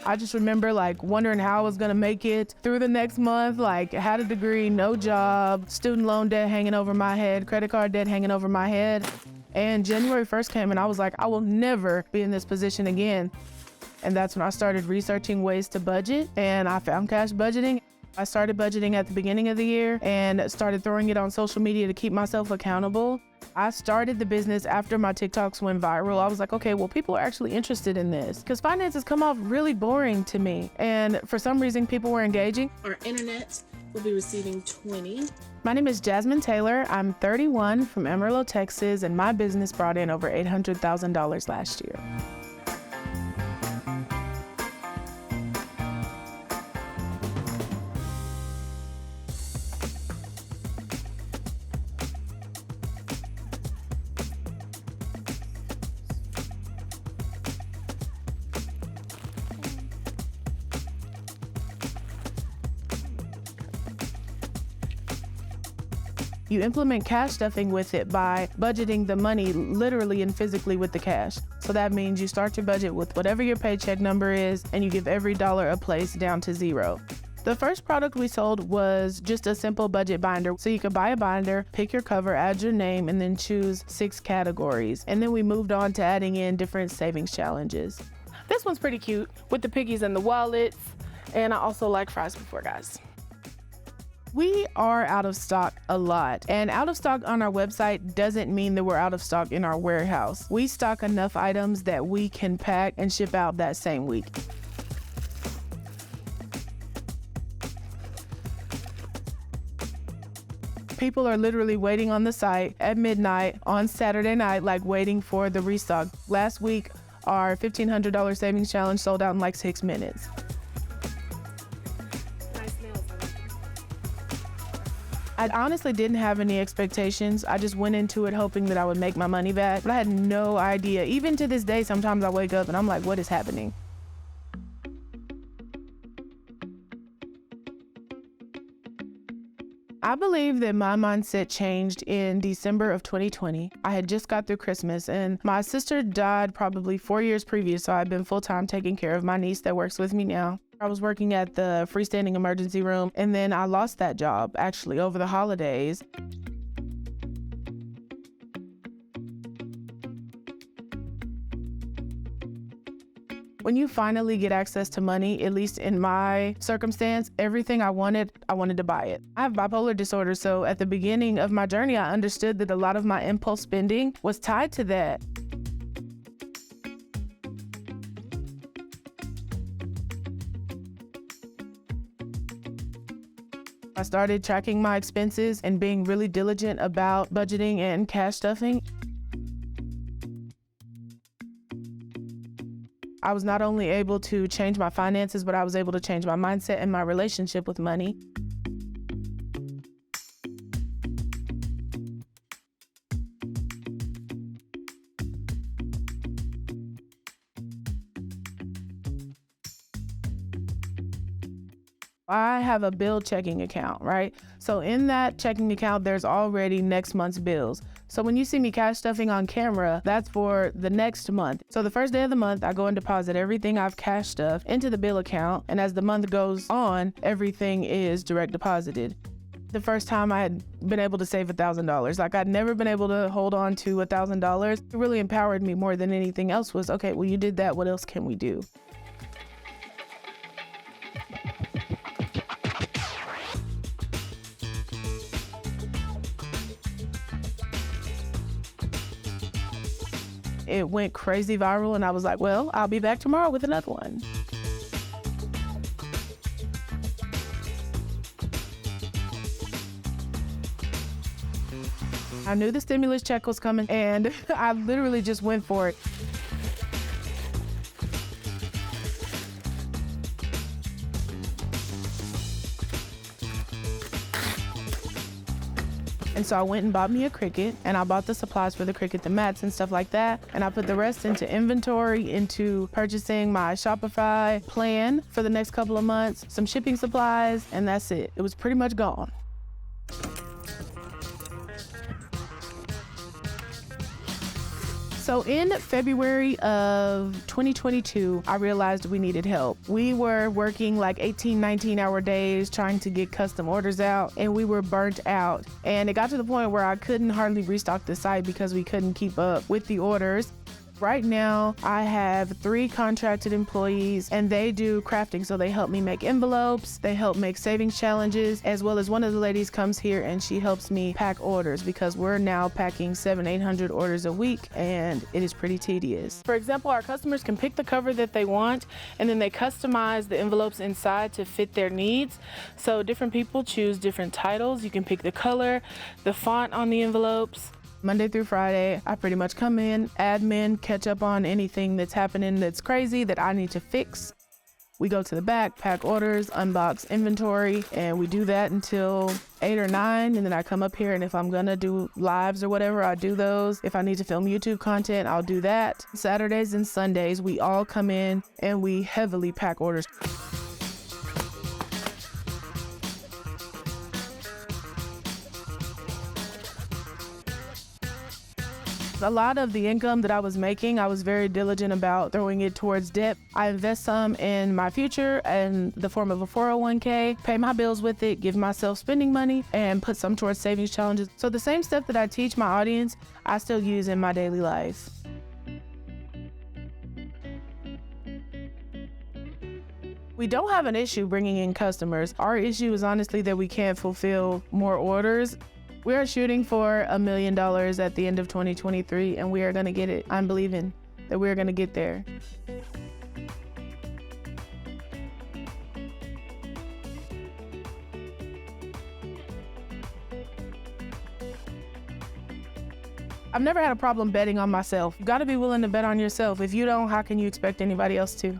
I just remember like wondering how I was gonna make it through the next month. Like, had a degree, no job, student loan debt hanging over my head, credit card debt hanging over my head. And January 1st came and I was like, I will never be in this position again. And that's when I started researching ways to budget, and I found cash budgeting. I started budgeting at the beginning of the year and started throwing it on social media to keep myself accountable. I started the business after my TikToks went viral. I was like, okay, well, people are actually interested in this because finances come off really boring to me. And for some reason, people were engaging. Our internet will be receiving 20. My name is Jasmine Taylor. I'm 31 from Amarillo, Texas, and my business brought in over $800,000 last year. You implement cash stuffing with it by budgeting the money literally and physically with the cash. So that means you start your budget with whatever your paycheck number is, and you give every dollar a place down to zero. The first product we sold was just a simple budget binder. So you could buy a binder, pick your cover, add your name, and then choose 6 categories. And then we moved on to adding in different savings challenges. This one's pretty cute with the piggies and the wallets. And I also like fries before, guys. We are out of stock a lot, and out of stock on our website doesn't mean that we're out of stock in our warehouse. We stock enough items that we can pack and ship out that same week. People are literally waiting on the site at midnight on Saturday night, like waiting for the restock. Last week, our $1,500 savings challenge sold out in like 6 minutes. I honestly didn't have any expectations. I just went into it hoping that I would make my money back, but I had no idea. Even to this day, sometimes I wake up and I'm like, what is happening? I believe that my mindset changed in December of 2020. I had just got through Christmas and my sister died probably 4 years previous, so I've been full-time taking care of my niece that works with me now. I was working at the freestanding emergency room, and then I lost that job actually over the holidays. When you finally get access to money, at least in my circumstance, everything I wanted to buy it. I have bipolar disorder, so at the beginning of my journey, I understood that a lot of my impulse spending was tied to that. I started tracking my expenses and being really diligent about budgeting and cash stuffing. I was not only able to change my finances, but I was able to change my mindset and my relationship with money. I have a bill checking account, right? So in that checking account, there's already next month's bills. So when you see me cash stuffing on camera, that's for the next month. So the first day of the month, I go and deposit everything I've cash stuffed into the bill account. And as the month goes on, everything is direct deposited. The first time I had been able to save $1,000. Like, I'd never been able to hold on to $1,000. It really empowered me more than anything else was, okay, well, you did that, what else can we do? It went crazy viral, and I was like, well, I'll be back tomorrow with another one. I knew the stimulus check was coming, and I literally just went for it. And so I went and bought me a Cricut, and I bought the supplies for the Cricut, the mats and stuff like that. And I put the rest into inventory, into purchasing my Shopify plan for the next couple of months, some shipping supplies, and that's it. It was pretty much gone. So in February of 2022, I realized we needed help. We were working like 18, 19-hour days trying to get custom orders out, and we were burnt out. And it got to the point where I couldn't hardly restock the site because we couldn't keep up with the orders. Right now, I have 3 contracted employees, and they do crafting. So they help me make envelopes, they help make savings challenges, as well as one of the ladies comes here and she helps me pack orders because we're now packing 700-800 orders a week, and it is pretty tedious. For example, our customers can pick the cover that they want, and then they customize the envelopes inside to fit their needs. So different people choose different titles. You can pick the color, the font on the envelopes. Monday through Friday, I pretty much come in, admin, catch up on anything that's happening that's crazy that I need to fix. We go to the back, pack orders, unbox inventory, and we do that until 8 or 9. And then I come up here, and if I'm gonna do lives or whatever, I do those. If I need to film YouTube content, I'll do that. Saturdays and Sundays, we all come in and we heavily pack orders. A lot of the income that I was making, I was very diligent about throwing it towards debt. I invest some in my future in the form of a 401k, pay my bills with it, give myself spending money, and put some towards savings challenges. So the same stuff that I teach my audience, I still use in my daily life. We don't have an issue bringing in customers. Our issue is honestly that we can't fulfill more orders. We are shooting for $1 million at the end of 2023, and we are gonna get it. I'm believing that we're gonna get there. I've never had a problem betting on myself. You gotta be willing to bet on yourself. If you don't, how can you expect anybody else to?